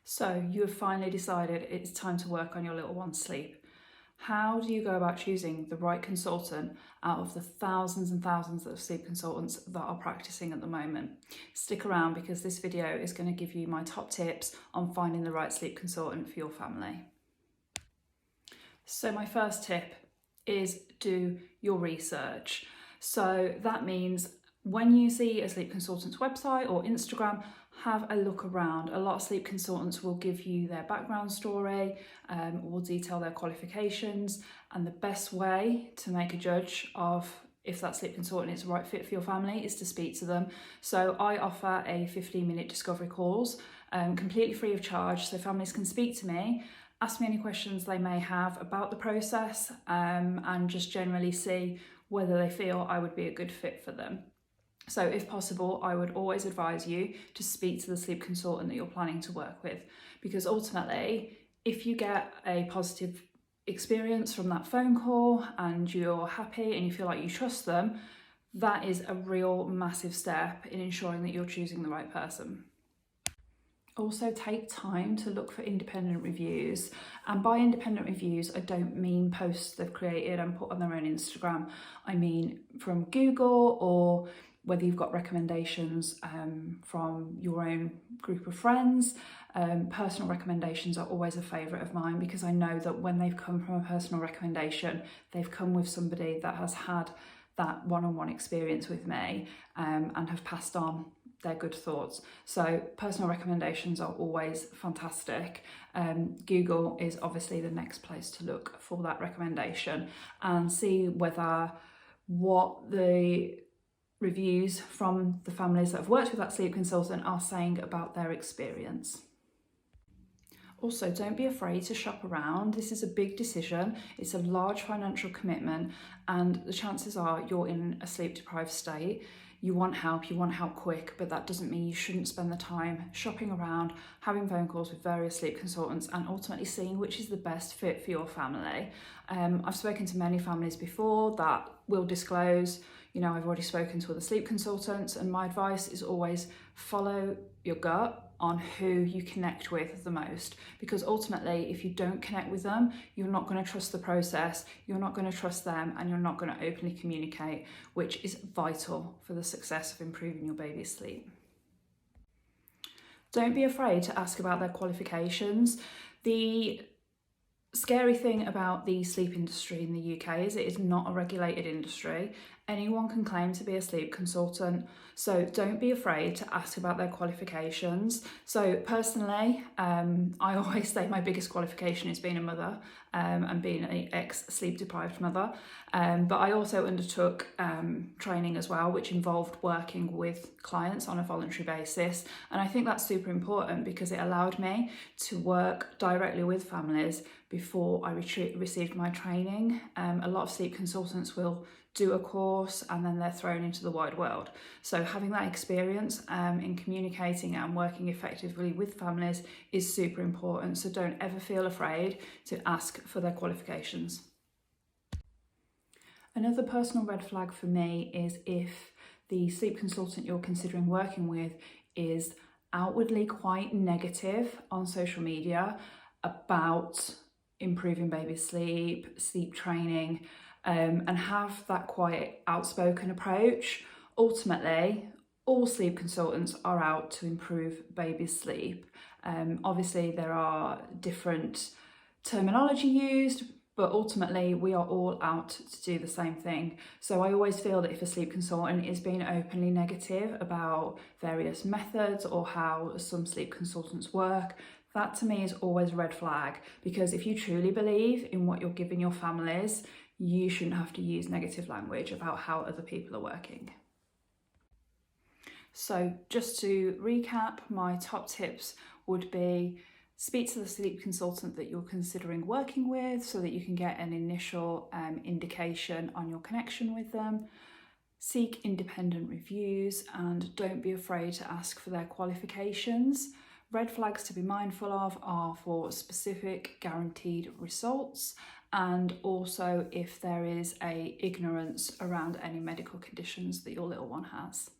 So you have finally decided it's time to work on your little one's sleep. How do you go about choosing the right consultant out of the thousands and thousands of sleep consultants that are practicing at the moment? Stick around because this video is going to give you my top tips on finding the right sleep consultant for your family. So my first tip is do your research. So that means when you see a sleep consultant's website or Instagram, have a look around. A lot of sleep consultants will give you their background story, will detail their qualifications, and the best way to make a judge of if that sleep consultant is the right fit for your family is to speak to them. So I offer a 15-minute discovery calls, completely free of charge, so families can speak to me, ask me any questions they may have about the process, and just generally see whether they feel I would be a good fit for them. So if possible, I would always advise you to speak to the sleep consultant that you're planning to work with, because ultimately, if you get a positive experience from that phone call and you're happy and you feel like you trust them, that is a real massive step in ensuring that you're choosing the right person. Also, take time to look for independent reviews, and by independent reviews I don't mean posts they've created and put on their own Instagram. I mean from Google, or whether you've got recommendations from your own group of friends. Personal recommendations are always a favourite of mine, because I know that when they've come from a personal recommendation, they've come with somebody that has had that one-on-one experience with me and have passed on their good thoughts. So personal recommendations are always fantastic. Google is obviously the next place to look for that recommendation and see whether what the reviews from the families that have worked with that sleep consultant are saying about their experience. Also, don't be afraid to shop around. This is a big decision. It's a large financial commitment, and the chances are you're in a sleep deprived state. You want help quick, but that doesn't mean you shouldn't spend the time shopping around, having phone calls with various sleep consultants, and ultimately seeing which is the best fit for your family. I've spoken to many families before that will disclose, I've already spoken to other sleep consultants, and my advice is always follow your gut on who you connect with the most, because ultimately if you don't connect with them, you're not going to trust the process, you're not going to trust them, and you're not going to openly communicate, which is vital for the success of improving your baby's sleep. Don't be afraid to ask about their qualifications. The scary thing about the sleep industry in the UK is it is not a regulated industry. Anyone can claim to be a sleep consultant, so don't be afraid to ask about their qualifications. So personally, I always say my biggest qualification is being a mother and being an ex-sleep deprived mother, but I also undertook training as well, which involved working with clients on a voluntary basis, and I think that's super important because it allowed me to work directly with families before I received my training. A lot of sleep consultants will do a course and then they're thrown into the wide world. So having that experience in communicating and working effectively with families is super important. So don't ever feel afraid to ask for their qualifications. Another personal red flag for me is if the sleep consultant you're considering working with is outwardly quite negative on social media about improving baby sleep, sleep training, and have that quite outspoken approach. Ultimately, all sleep consultants are out to improve baby sleep. Obviously, there are different terminology used, but ultimately we are all out to do the same thing. So I always feel that if a sleep consultant is being openly negative about various methods or how some sleep consultants work, that to me is always a red flag, because if you truly believe in what you're giving your families, you shouldn't have to use negative language about how other people are working. So just to recap, my top tips would be speak to the sleep consultant that you're considering working with so that you can get an initial indication on your connection with them. Seek independent reviews and don't be afraid to ask for their qualifications. Red flags to be mindful of are for specific guaranteed results, and also if there is a ignorance around any medical conditions that your little one has.